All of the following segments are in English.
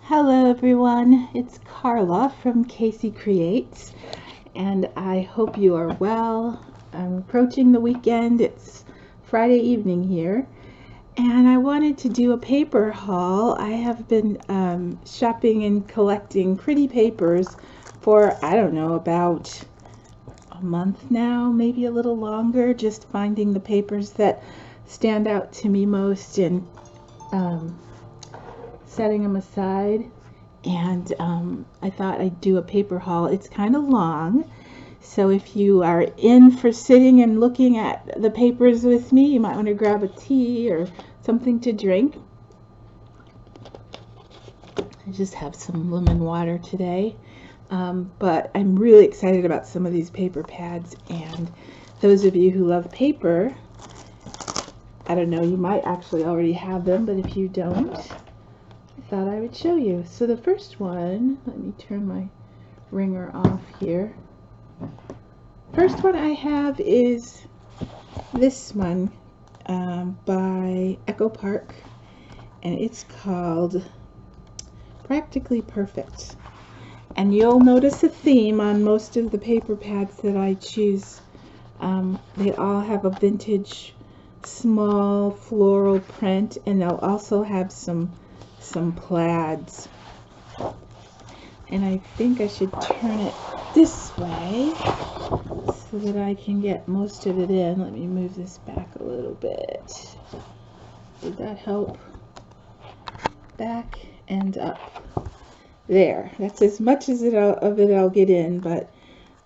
Hello everyone, it's Carla from Casey Creates, and I hope you are well. I'm approaching the weekend. It's Friday evening here, and I wanted to do a paper haul. I have been shopping and collecting pretty papers for, I don't know, about a month now, maybe a little longer, just finding the papers that stand out to me most and setting them aside. And I thought I'd do a paper haul. It's kind of long, so if you are in for sitting and looking at the papers with me, you might want to grab a tea or something to drink. I just have some lemon water today, but I'm really excited about some of these paper pads, and those of you who love paper, I don't know, you might actually already have them, but if you don't, I thought I would show you. So the first one, let me turn my ringer off here. First one I have is this one by Echo Park, and it's called Practically Perfect. And you'll notice a theme on most of the paper pads that I choose. They all have a vintage small floral print, and they'll also have some plaids. And I think I should turn it this way so that I can get most of it in. Let me move this back a little bit. Did that help? Back and up. There. That's as much as of it I'll get in, but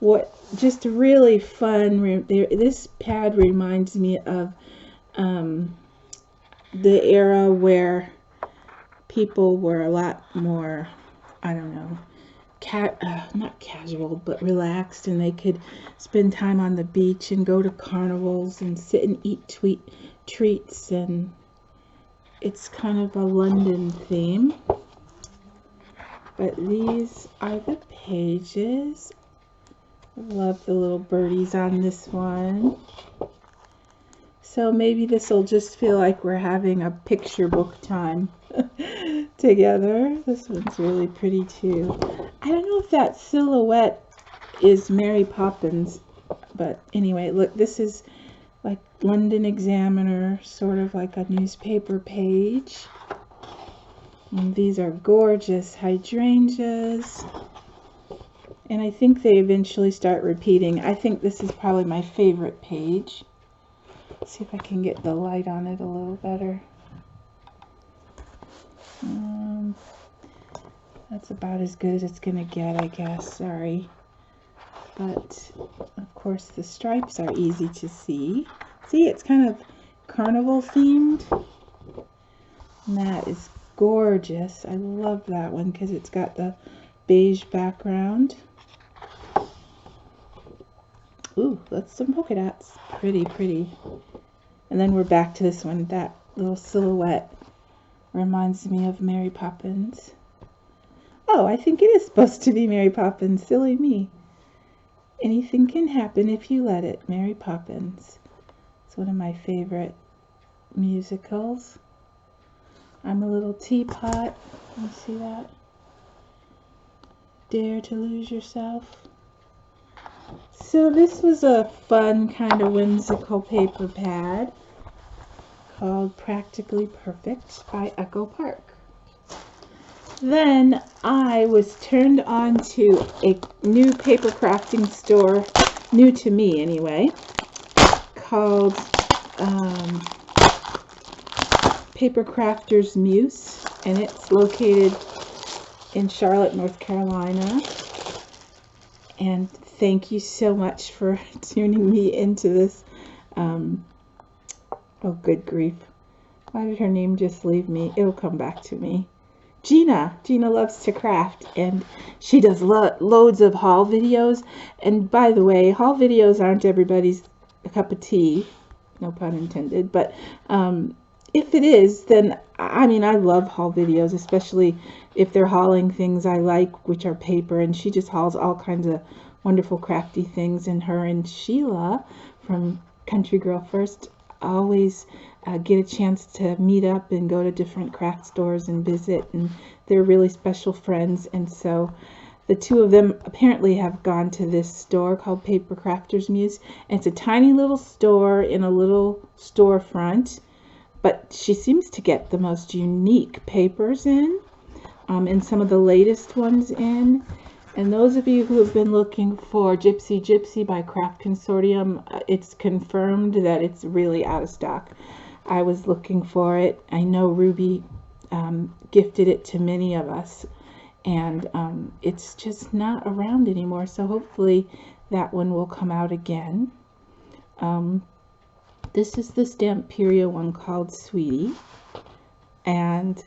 what just really fun. This pad reminds me of the era where people were a lot more, I don't know, not casual, but relaxed, and they could spend time on the beach and go to carnivals and sit and eat treats, and it's kind of a London theme. But these are the pages. Love the little birdies on this one. So maybe this will just feel like we're having a picture book time together. This one's really pretty too. I don't know if that silhouette is Mary Poppins, but anyway, look, this is like London Examiner, sort of like a newspaper page. And these are gorgeous hydrangeas. And I think they eventually start repeating. I think this is probably my favorite page. Let's see if I can get the light on it a little better. That's about as good as it's gonna get, I guess. Sorry. But of course the stripes are easy to see. See, it's kind of carnival themed. And that is gorgeous. I love that one because it's got the beige background. Ooh, that's some polka dots. Pretty, pretty. And then we're back to this one. That little silhouette reminds me of Mary Poppins. Oh, I think it is supposed to be Mary Poppins. Silly me. Anything can happen if you let it. Mary Poppins. It's one of my favorite musicals. I'm a little teapot. You see that? Dare to lose yourself. So this was a fun kind of whimsical paper pad called Practically Perfect by Echo Park. Then I was turned on to a new paper crafting store, new to me anyway, called Paper Crafters Muse, and it's located in Charlotte, North Carolina. And thank you so much for tuning me into this. Oh, good grief. Why did her name just leave me? It'll come back to me. Gina loves to craft, and she does loads of haul videos. And by the way, haul videos aren't everybody's cup of tea, no pun intended, but if it is, then I mean, I love haul videos, especially if they're hauling things I like, which are paper, and she just hauls all kinds of wonderful crafty things. And her and Sheila from Country Girl First always get a chance to meet up and go to different craft stores and visit, and they're really special friends. And so the two of them apparently have gone to this store called Paper Crafters Muse. And it's a tiny little store in a little storefront, but she seems to get the most unique papers in, and some of the latest ones in. And those of you who have been looking for Gypsy Gypsy by Craft Consortium, it's confirmed that it's really out of stock. I was looking for it. I know Ruby gifted it to many of us, and it's just not around anymore. So hopefully that one will come out again. This is the Stamperia one called Sweetie, and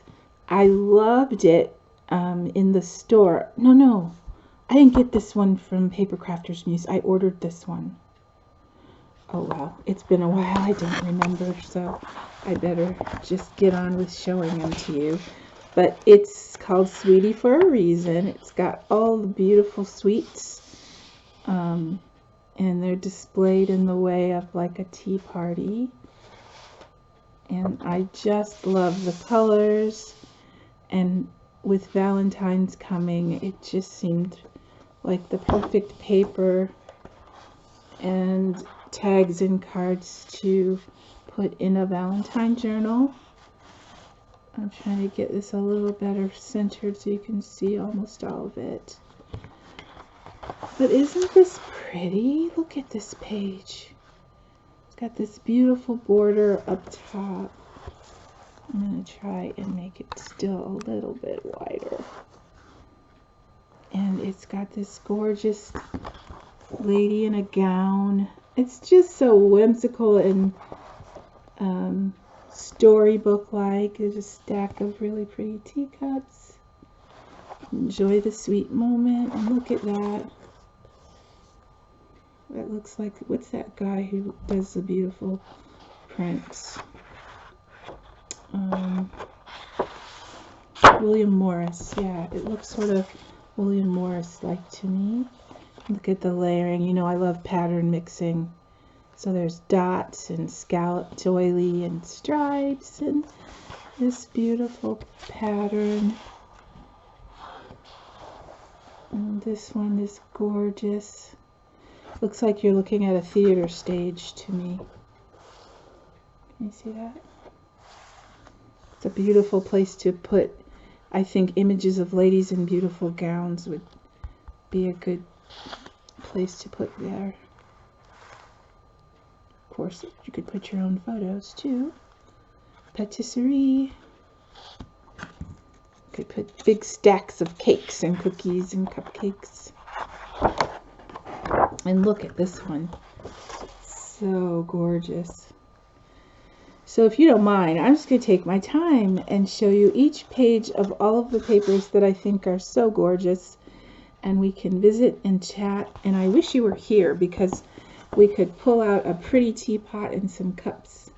I loved it in the store. No, I didn't get this one from Paper Crafters Muse. I ordered this one. Oh wow, it's been a while. I don't remember, so I better just get on with showing them to you. But it's called Sweetie for a reason. It's got all the beautiful sweets, and they're displayed in the way of like a tea party. And I just love the colors, and with Valentine's coming, it just seemed like the perfect paper and tags and cards to put in a Valentine journal. I'm trying to get this a little better centered so you can see almost all of it. But isn't this pretty? Look at this page. It's got this beautiful border up top. I'm going to try and make it still a little bit wider. And it's got this gorgeous lady in a gown. It's just so whimsical and storybook-like. There's a stack of really pretty teacups. Enjoy the sweet moment. And look at that. That looks like, what's that guy who does the beautiful prints? William Morris. Yeah, it looks sort of William Morris-like to me. Look at the layering. You know I love pattern mixing. So there's dots and scalloped doily and stripes and this beautiful pattern. And this one is gorgeous. Looks like you're looking at a theater stage to me. Can you see that? It's a beautiful place to put, I think, images of ladies in beautiful gowns would be a good place to put there. Of course, you could put your own photos too. Patisserie. You could put big stacks of cakes and cookies and cupcakes. And look at this one. So gorgeous. So if you don't mind, I'm just going to take my time and show you each page of all of the papers that I think are so gorgeous. And we can visit and chat. And I wish you were here because we could pull out a pretty teapot and some cups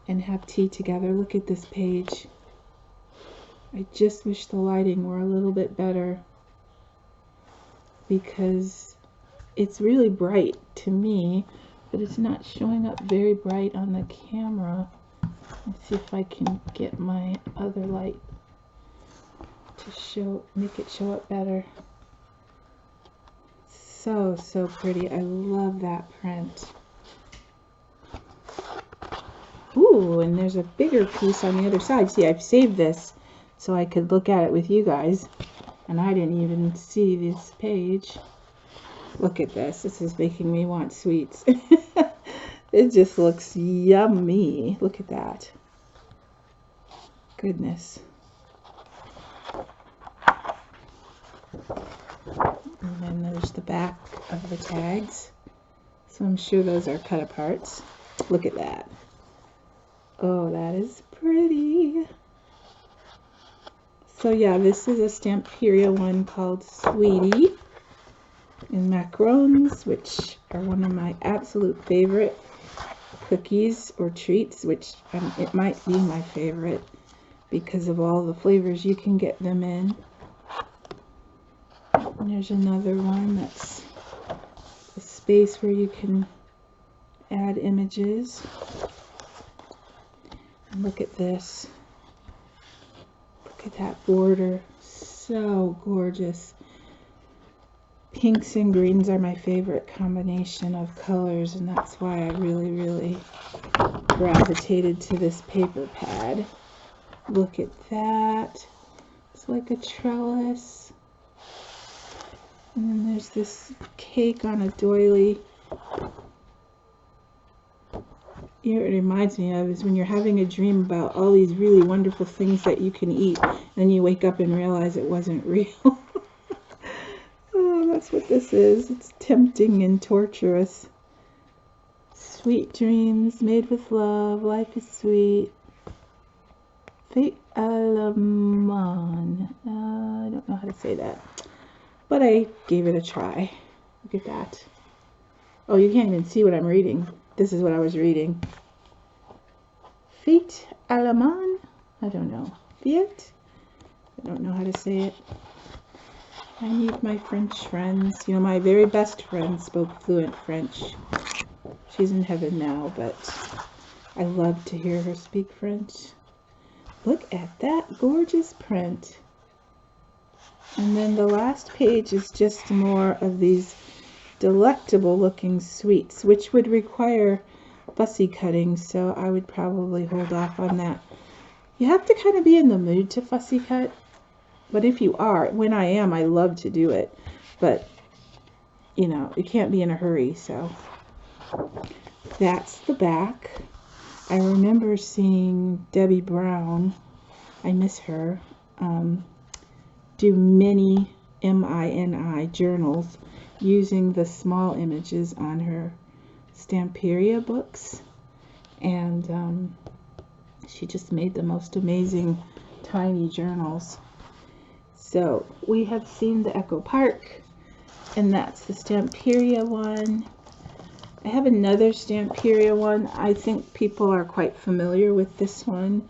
and have tea together. Look at this page. I just wish the lighting were a little bit better because it's really bright to me, but it's not showing up very bright on the camera. Let's see if I can get my other light to make it show up better. So pretty. I love that print. Ooh, and there's a bigger piece on the other side. See, I've saved this so I could look at it with you guys, and I didn't even see this page. Look at this. This is making me want sweets. It just looks yummy. Look at that. Goodness. And then there's the back of the tags. So I'm sure those are cut aparts. Look at that. Oh, that is pretty. So yeah, this is a Stamperia one called Sweetie in macarons, which are one of my absolute favorite cookies or treats, which it might be my favorite because of all the flavors you can get them in. And there's another one that's a space where you can add images. Look at this. Look at that border. So gorgeous. Pinks and greens are my favorite combination of colors, and that's why I really gravitated to this paper pad. Look at that. It's like a trellis. And then there's this cake on a doily. You know what it reminds me of is when you're having a dream about all these really wonderful things that you can eat, and then you wake up and realize it wasn't real. Oh, that's what this is. It's tempting and torturous. Sweet dreams made with love. Life is sweet. Fate Alaman. I don't know how to say that, but I gave it a try. Look at that. Oh, you can't even see what I'm reading. This is what I was reading. Fate Alaman? I don't know. Fiat? I don't know how to say it. I need my French friends. You know, my very best friend spoke fluent French. She's in heaven now, but I love to hear her speak French. Look at that gorgeous print. And then the last page is just more of these delectable looking sweets, which would require fussy cutting, so I would probably hold off on that. You have to kind of be in the mood to fussy cut, but if you are, when I am, I love to do it, but you know, you can't be in a hurry. So that's the back. I remember seeing Debbie Brown, I miss her, do many MINI journals using the small images on her Stamperia books, and she just made the most amazing tiny journals. So we have seen the Echo Park, and that's the Stamperia one. I have another Stamperia one. I think people are quite familiar with this one,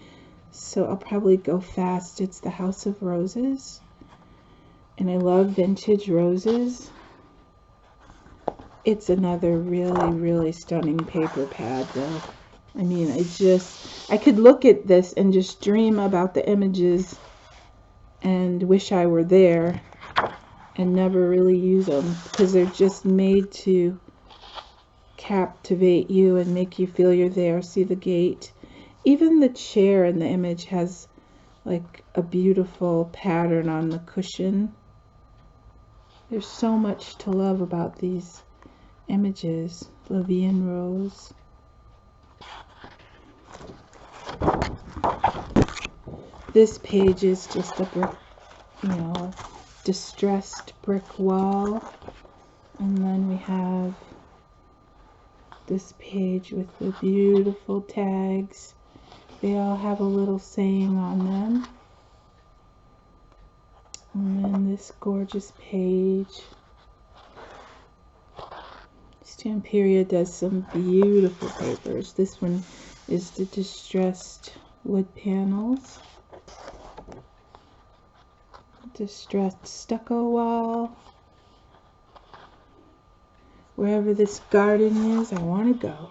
so I'll probably go fast. It's the House of Roses, and I love vintage roses. It's another really stunning paper pad though. I mean, I could look at this and just dream about the images and wish I were there and never really use them, because they're just made to captivate you and make you feel you're there. See the gate? Even the chair in the image has like a beautiful pattern on the cushion. There's so much to love about these images. Lavian Rose. This page is just a brick, you know, a distressed brick wall. And then we have this page with the beautiful tags. They all have a little saying on them. And then this gorgeous page. Stamperia does some beautiful papers. This one is the distressed wood panels. Distressed stucco wall. Wherever this garden is, I want to go.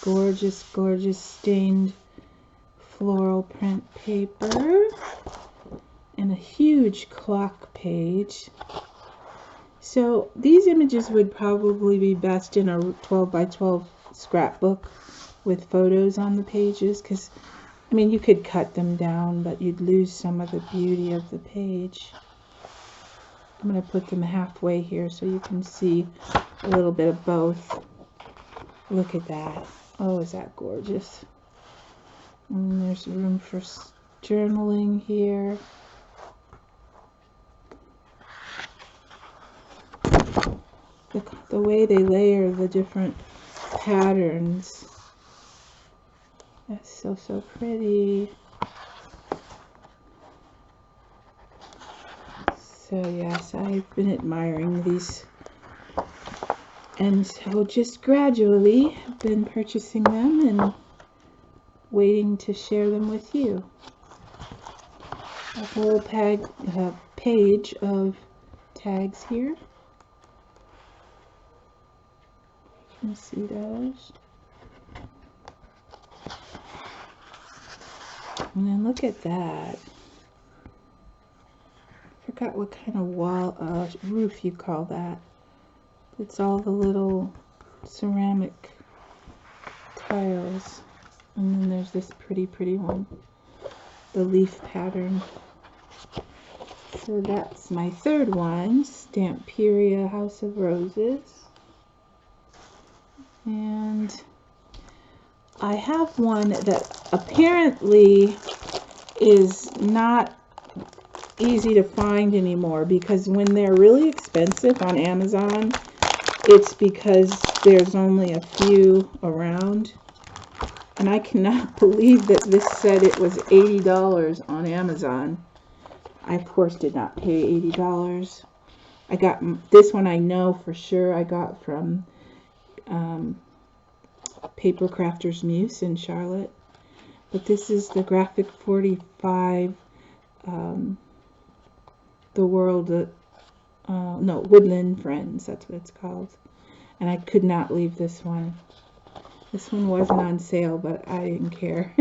Gorgeous, gorgeous stained floral print paper. And a huge clock page. So these images would probably be best in a 12 by 12 scrapbook with photos on the pages, because I mean, you could cut them down, but you'd lose some of the beauty of the page. I'm going to put them halfway here so you can see a little bit of both. Look at that. Oh, is that gorgeous? And there's room for journaling here. The way they layer the different patterns. That's so pretty. So yes, I've been admiring these, and so just gradually have been purchasing them and waiting to share them with you. A whole page of tags here. You can see those. And then look at that. Forgot what kind of wall, roof you call that. It's all the little ceramic tiles. And then there's this pretty one. The leaf pattern. So that's my third one, Stamperia House of Roses. And I have one that apparently is not easy to find anymore, because when they're really expensive on Amazon, it's because there's only a few around. And I cannot believe that this said it was $80 on Amazon. I, of course, did not pay $80. I got this one, I know for sure I got from Paper Crafters Muse in Charlotte. But this is the Graphic 45, the world, no, Woodland Friends, that's what it's called. And I could not leave this one. This one wasn't on sale, but I didn't care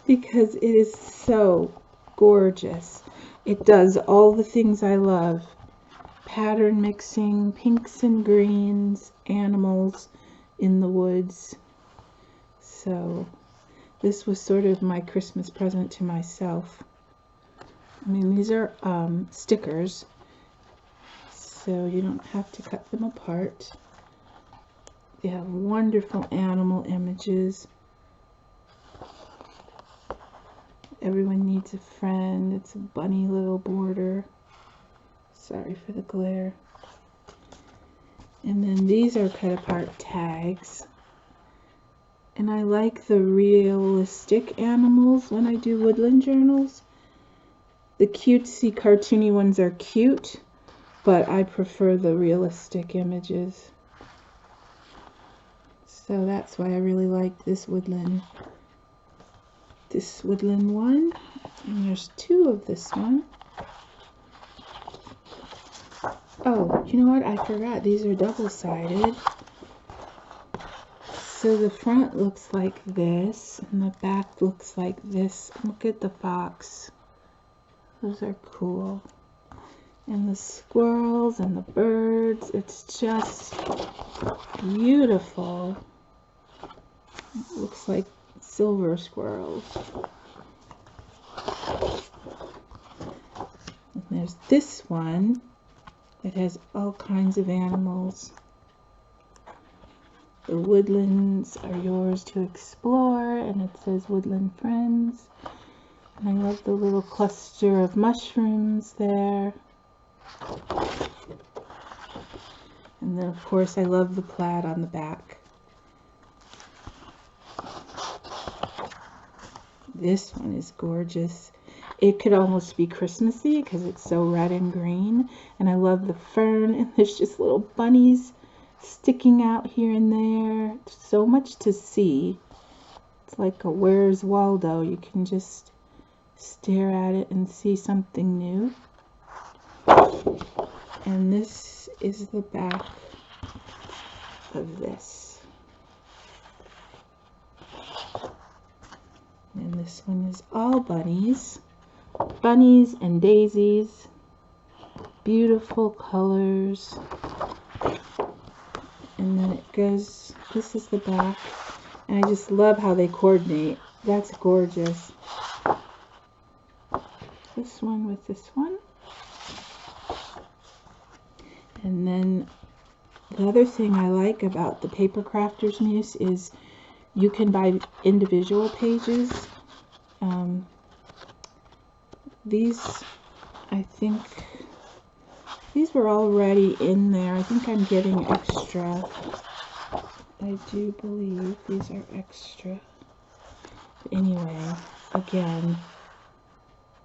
because it is so gorgeous. It does all the things I love. Pattern mixing, pinks and greens, animals in the woods. So this was sort of my Christmas present to myself. I mean, these are stickers, so you don't have to cut them apart. They have wonderful animal images. Everyone needs a friend. It's a bunny little border. Sorry for the glare. And then these are cut apart tags. And I like the realistic animals when I do woodland journals. The cutesy, cartoony ones are cute, but I prefer the realistic images. So that's why I really like this woodland one. And there's two of this one. Oh, you know what? I forgot. These are double-sided. So the front looks like this, and the back looks like this. Look at the fox. Those are cool. And the squirrels and the birds. It's just beautiful. It looks like silver squirrels. And there's this one that has all kinds of animals. The woodlands are yours to explore, and it says Woodland Friends. And I love the little cluster of mushrooms there. And then, of course, I love the plaid on the back. This one is gorgeous. It could almost be Christmassy because it's so red and green. And I love the fern, and there's just little bunnies sticking out here and there. So much to see. It's like a Where's Waldo. You can just stare at it and see something new. And this is the back of this. And this one is all bunnies. Bunnies and daisies. Beautiful colors. And then it goes, this is the back. And I just love how they coordinate. That's gorgeous. This one with this one. And then the other thing I like about the Paper Crafters Muse is you can buy individual pages. These, I think, these were already in there. I think I'm getting extra. I do believe these are extra. But anyway, again,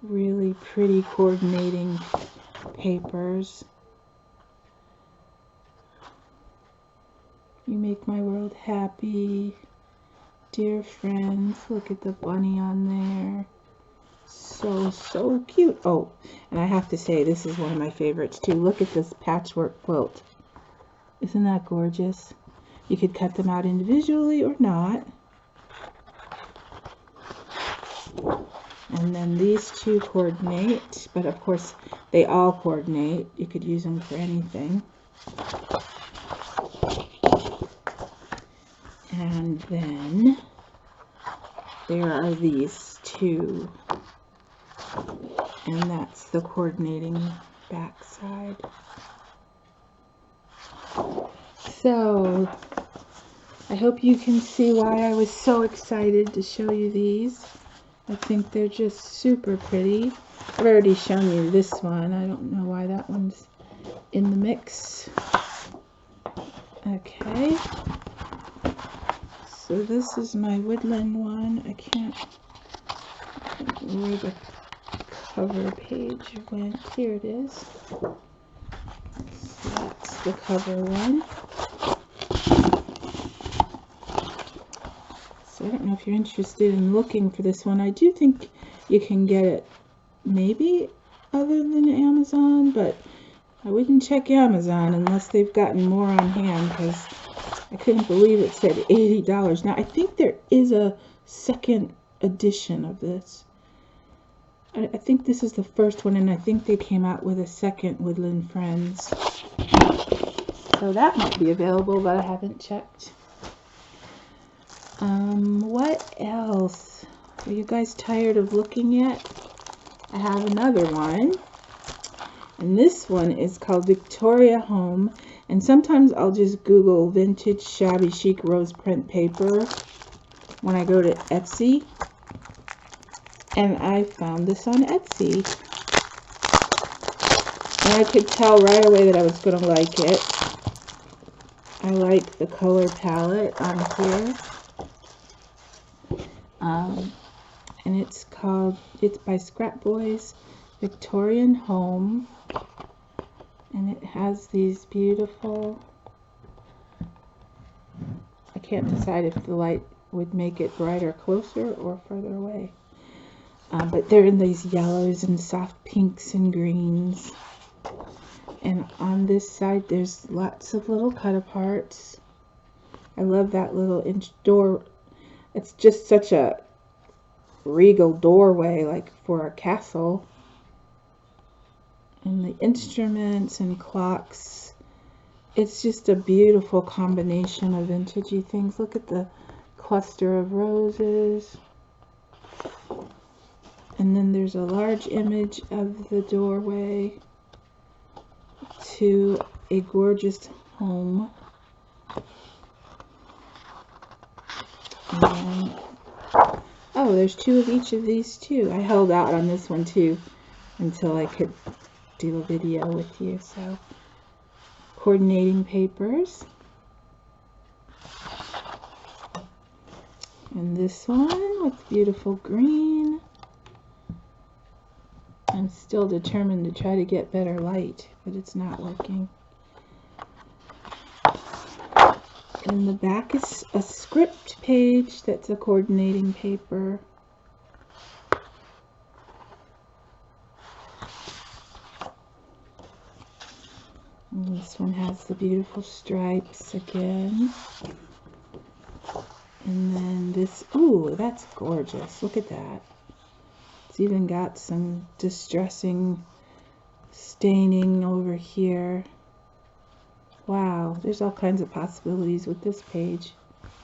really pretty coordinating papers. You make my world happy. Dear friends, look at the bunny on there. So cute. Oh, and I have to say, this is one of my favorites too. Look at this patchwork quilt. Isn't that gorgeous? You could cut them out individually or not. And then these two coordinate, but of course they all coordinate. You could use them for anything. And then there are these two, and that's the coordinating back side. So I hope you can see why I was so excited to show you these. I think they're just super pretty. I've already shown you this one. I don't know why that one's in the mix. Okay. So this is my Woodland one. I can't remember where the cover page went. Here it is. So that's the cover one. So I don't know if you're interested in looking for this one. I do think you can get it maybe other than Amazon, but I wouldn't check Amazon unless they've gotten more on hand, because I couldn't believe it said $80. Now I think there is a second edition of this. I think this is the first one, and I think they came out with a second Woodland Friends. So that might be available, but I haven't checked. What else? Are you guys tired of looking yet? I have another one. And this one is called Victoria Home. And sometimes I'll just Google vintage shabby chic rose print paper when I go to Etsy. And I found this on Etsy. And I could tell right away that I was going to like it. I like the color palette on here. And it's by Scrap Boys, Victorian Home. And it has these beautiful, I can't decide if the light would make it brighter closer or further away. But they're in these yellows and soft pinks and greens. And on this side, there's lots of little cut aparts. I love that little inch door. It's just such a regal doorway, like for a castle. And the instruments and clocks. It's just a beautiful combination of vintagey things. Look at the cluster of roses. And then there's a large image of the doorway to a gorgeous home. And oh, there's two of each of these too. I held out on this one too until I could do a video with you. So, coordinating papers. And this one with beautiful green. I'm still determined to try to get better light, but it's not working. And the back is a script page that's a coordinating paper. And this one has the beautiful stripes again. And then this, ooh, that's gorgeous. Look at that. It's even got some distressing staining over here. Wow, there's all kinds of possibilities with this page.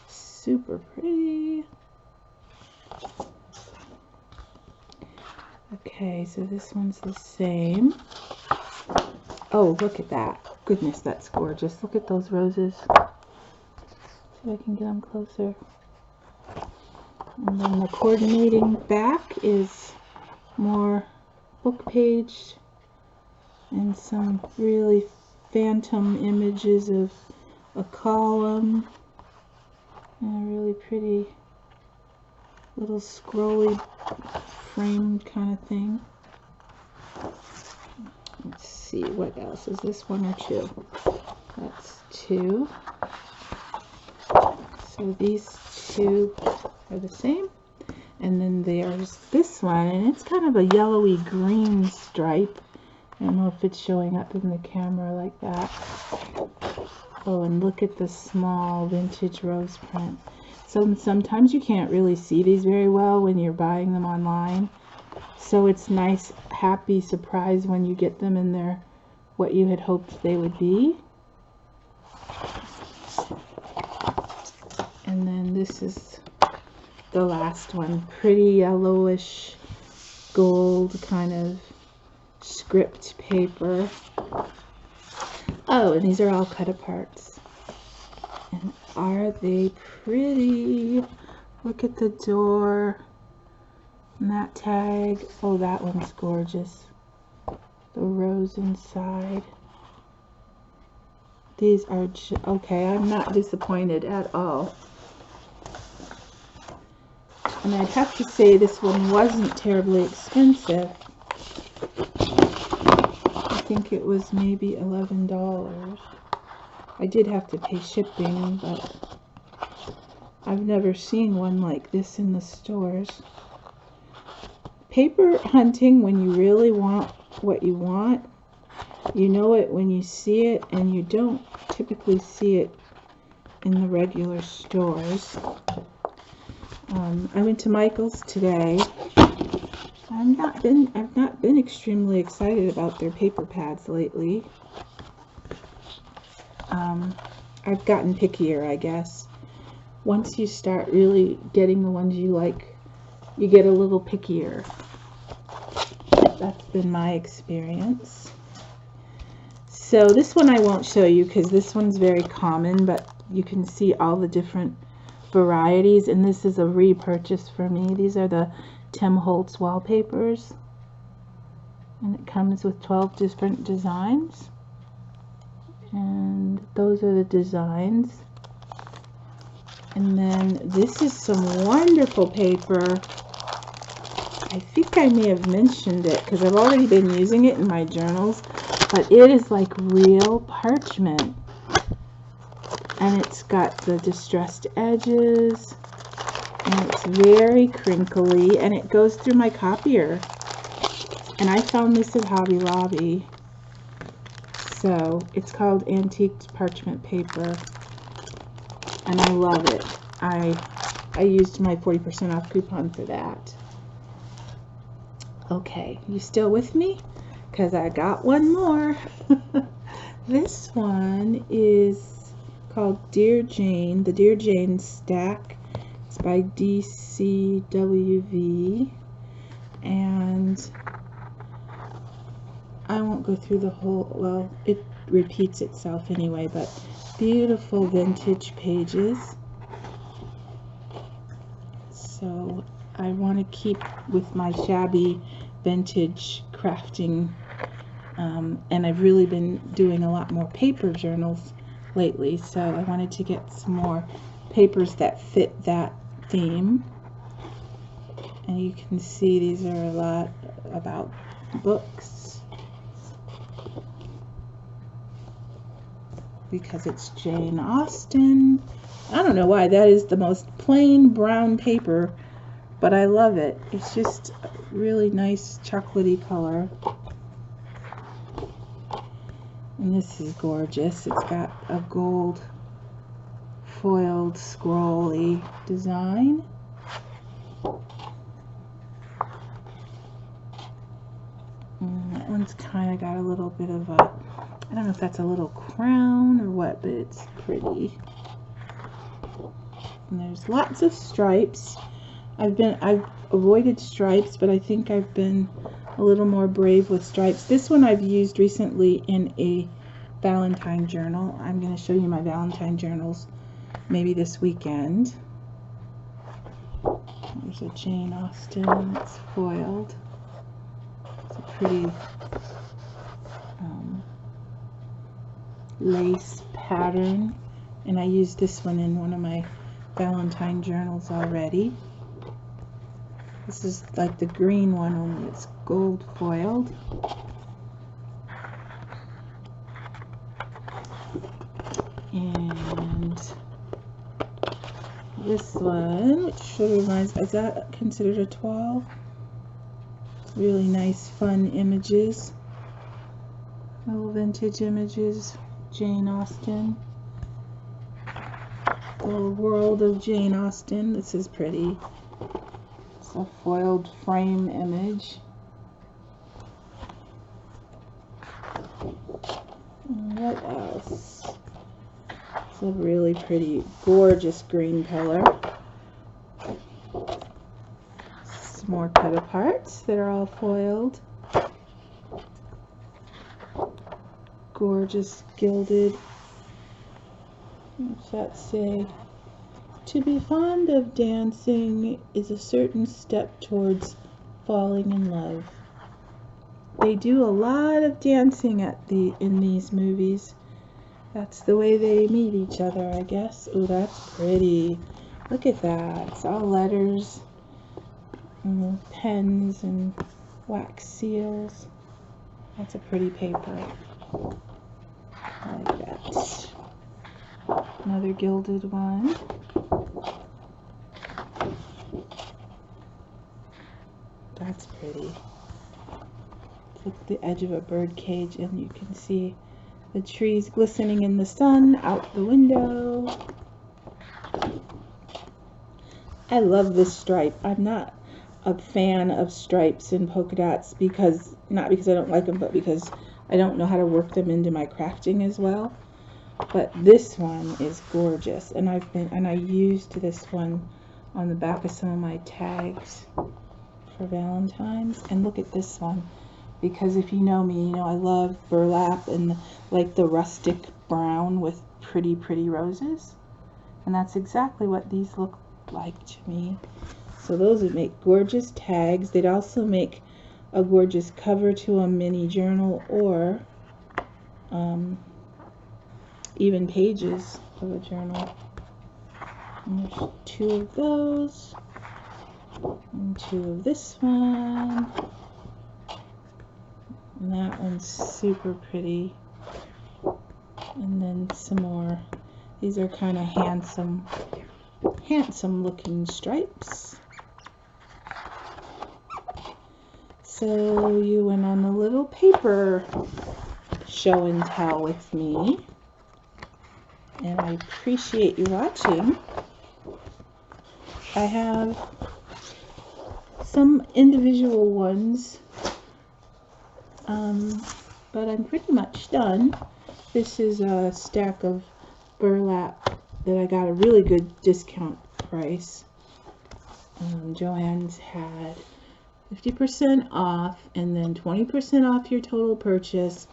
Super pretty. Okay, so this one's the same. Oh, look at that. Goodness, that's gorgeous. Look at those roses. See if I can get them closer. And then the coordinating back is more book page and some really phantom images of a column and a really pretty little scrolly framed kind of thing. Let's see, what else? Is this one or two? That's two. So these two are the same. And then there's this one, and it's kind of a yellowy green stripe. I don't know if it's showing up in the camera like that. Oh, and look at the small vintage rose print. So sometimes you can't really see these very well when you're buying them online. So it's nice, happy surprise when you get them and they're what you had hoped they would be. And then this is the last one, pretty yellowish gold kind of script paper. Oh, and these are all cut aparts. And are they pretty? Look at the door and that tag. Oh, that one's gorgeous. The rose inside. These are okay. I'm not disappointed at all. And I'd have to say this one wasn't terribly expensive. I think it was maybe $11. I did have to pay shipping, but I've never seen one like this in the stores. Paper hunting, when you really want what you want, you know it when you see it, and you don't typically see it in the regular stores. I went to Michael's today. I've not been extremely excited about their paper pads lately. I've gotten pickier, I guess. Once you start really getting the ones you like, you get a little pickier. That's been my experience. So this one I won't show you because this one's very common, but you can see all the different varieties, and this is a repurchase for me. These are the Tim Holtz wallpapers, and it comes with 12 different designs, and those are the designs. And then this is some wonderful paper. I think I may have mentioned it because I've already been using it in my journals, but it is like real parchment. And it's got the distressed edges, and it's very crinkly, and it goes through my copier. And I found this at Hobby Lobby. So it's called Antiqued Parchment Paper, and I love it. I used my 40% off coupon for that. Okay, you still with me? Because I got one more. This one is called Dear Jane, the Dear Jane stack. It's by DCWV, and I won't go through the whole, well, it repeats itself anyway, but beautiful vintage pages. So I want to keep with my shabby vintage crafting, and I've really been doing a lot more paper journals lately, so I wanted to get some more papers that fit that theme. And you can see these are a lot about books because it's Jane Austen. I don't know why that is the most plain brown paper, but I love it. It's just a really nice chocolatey color. And this is gorgeous. It's got a gold foiled scrolly design. And that one's kind of got a little bit of a, I don't know if that's a little crown or what, but it's pretty. And there's lots of stripes. I've avoided stripes, but I think I've been a little more brave with stripes. This one I've used recently in a Valentine journal. I'm going to show you my Valentine journals maybe this weekend. There's a Jane Austen that's foiled. It's a pretty lace pattern, and I used this one in one of my Valentine journals already. This is like the green one, only it's gold foiled. And this one, which sort of reminds, is that considered a 12? Really nice, fun images. Little vintage images. Jane Austen. The world of Jane Austen. This is pretty. It's a foiled frame image. And what else? It's a really pretty, gorgeous green color. Some more cut aparts that are all foiled. Gorgeous gilded. What's that say? To be fond of dancing is a certain step towards falling in love. They do a lot of dancing in these movies. That's the way they meet each other, I guess. Oh, that's pretty. Look at that. It's all letters and pens and wax seals. That's a pretty paper. I like that. Another gilded one. That's pretty. It's like the edge of a bird cage, and you can see the trees glistening in the sun out the window. I love this stripe. I'm not a fan of stripes and polka dots because, not because I don't like them, but because I don't know how to work them into my crafting as well. But this one is gorgeous, and I used this one on the back of some of my tags for Valentine's. And look at this one, because if you know me, you know I love burlap and like the rustic brown with pretty roses, and that's exactly what these look like to me. So those would make gorgeous tags. They'd also make a gorgeous cover to a mini journal, or even pages of a journal. And there's two of those, and two of this one, and that one's super pretty. And then some more. These are kind of handsome looking stripes. So you went on a little paper show and tell with me, and I appreciate you watching. I have some individual ones, but I'm pretty much done. This is a stack of burlap that I got a really good discount price. Joann's had 50% off and then 20% off your total purchase,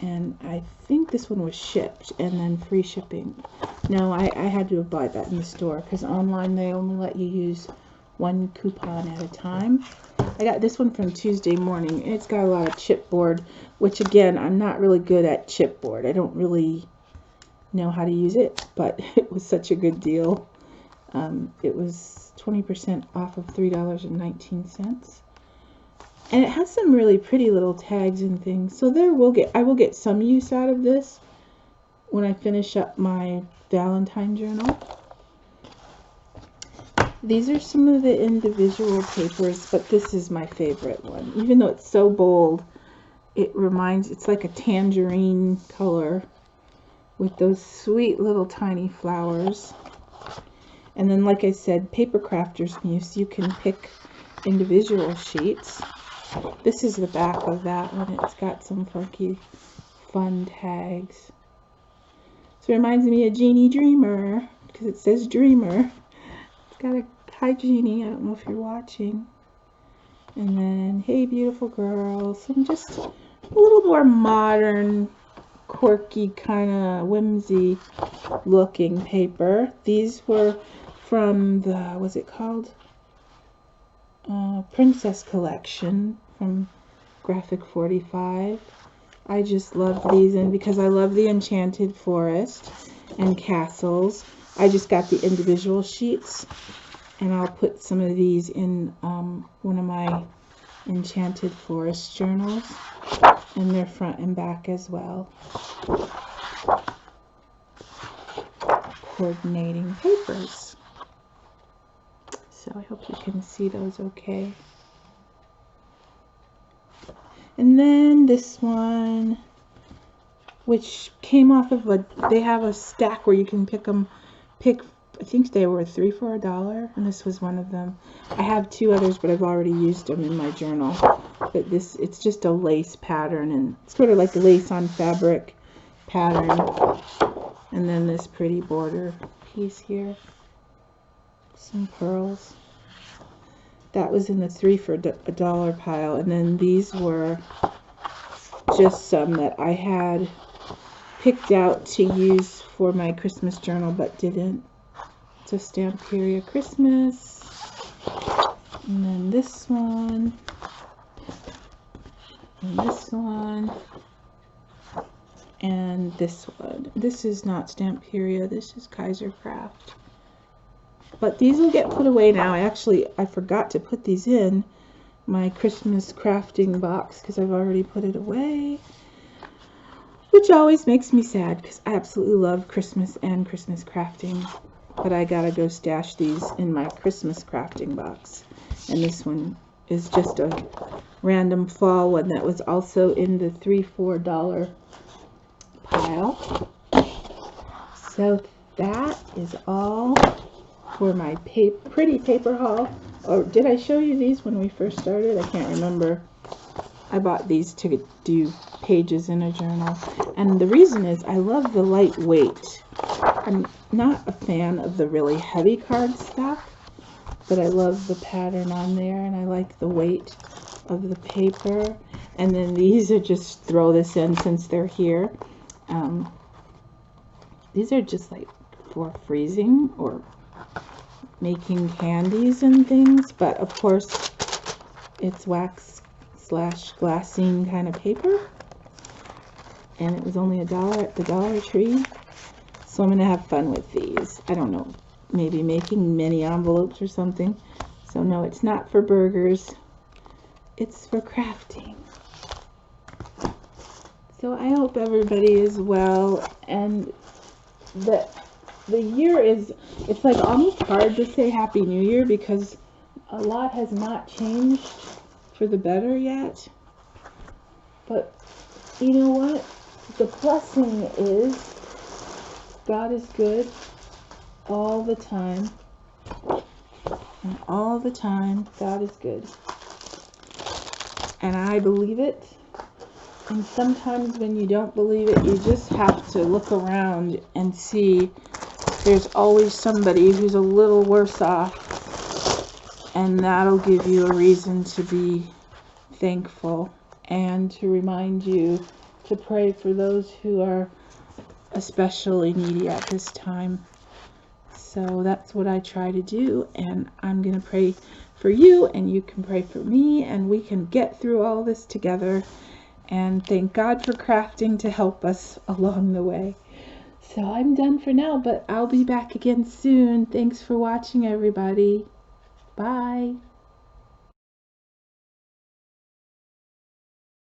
and I think this one was shipped and then free shipping. No, I had to buy that in the store because online they only let you use one coupon at a time. I got this one from Tuesday Morning. It's got a lot of chipboard, which again, I'm not really good at chipboard. I don't really know how to use it, but it was such a good deal. It was 20% off of $3.19, and it has some really pretty little tags and things. So I will get some use out of this when I finish up my Valentine journal. These are some of the individual papers, but this is my favorite one. Even though it's so bold, it's like a tangerine color with those sweet little tiny flowers. And then, like I said, Paper Crafters Muse, you can pick individual sheets. This is the back of that one. It's got some funky, fun tags. So it reminds me of Jeannie Dreamer, because it says Dreamer. It's got a hi Jeannie, I don't know if you're watching. And then, hey beautiful girl. Some just a little more modern, quirky, kind of whimsy looking paper. These were from the, what's it called? Princess Collection from Graphic 45. I just love these, and because I love the Enchanted Forest and castles, I just got the individual sheets, and I'll put some of these in one of my Enchanted Forest journals, and they're front and back as well. Coordinating papers. So I hope you can see those okay. And then this one, which came off of they have a stack where you can pick I think they were 3 for $1, and this was one of them. I have 2 others, but I've already used them in my journal. But this, it's just a lace pattern, and it's sort of like lace on fabric pattern. And then this pretty border piece here. Some pearls. That was in the 3 for $1 pile, and then these were just some that I had picked out to use for my Christmas journal but didn't. It's a Stamperia Christmas, and then this one, and this one, and this one. This is not Stamperia, this is Kaiser Craft. But these will get put away now. I forgot to put these in my Christmas crafting box because I've already put it away, which always makes me sad because I absolutely love Christmas and Christmas crafting. But I gotta go stash these in my Christmas crafting box. And this one is just a random fall one that was also in the 3 for $4 pile. So that is all for my pretty paper haul. Or did I show you these when we first started? I can't remember. I bought these to do pages in a journal. And the reason is I love the lightweight. I'm not a fan of the really heavy cardstock, but I love the pattern on there, and I like the weight of the paper. And then these are just throw this in since they're here. These are just like for freezing or making candies and things, but of course it's wax / glassine kind of paper, and it was only $1 at the Dollar Tree. So I'm gonna have fun with these. I don't know, maybe making mini envelopes or something. So no, it's not for burgers, it's for crafting. So I hope everybody is well, and the year is, it's like almost hard to say Happy New Year because a lot has not changed for the better yet. But you know what? The blessing is God is good all the time. And all the time, God is good. And I believe it. And sometimes when you don't believe it, you just have to look around and see there's always somebody who's a little worse off, and that'll give you a reason to be thankful and to remind you to pray for those who are especially needy at this time. So that's what I try to do, and I'm going to pray for you, and you can pray for me, and we can get through all this together, and thank God for crafting to help us along the way. So I'm done for now, but I'll be back again soon. Thanks for watching, everybody. Bye.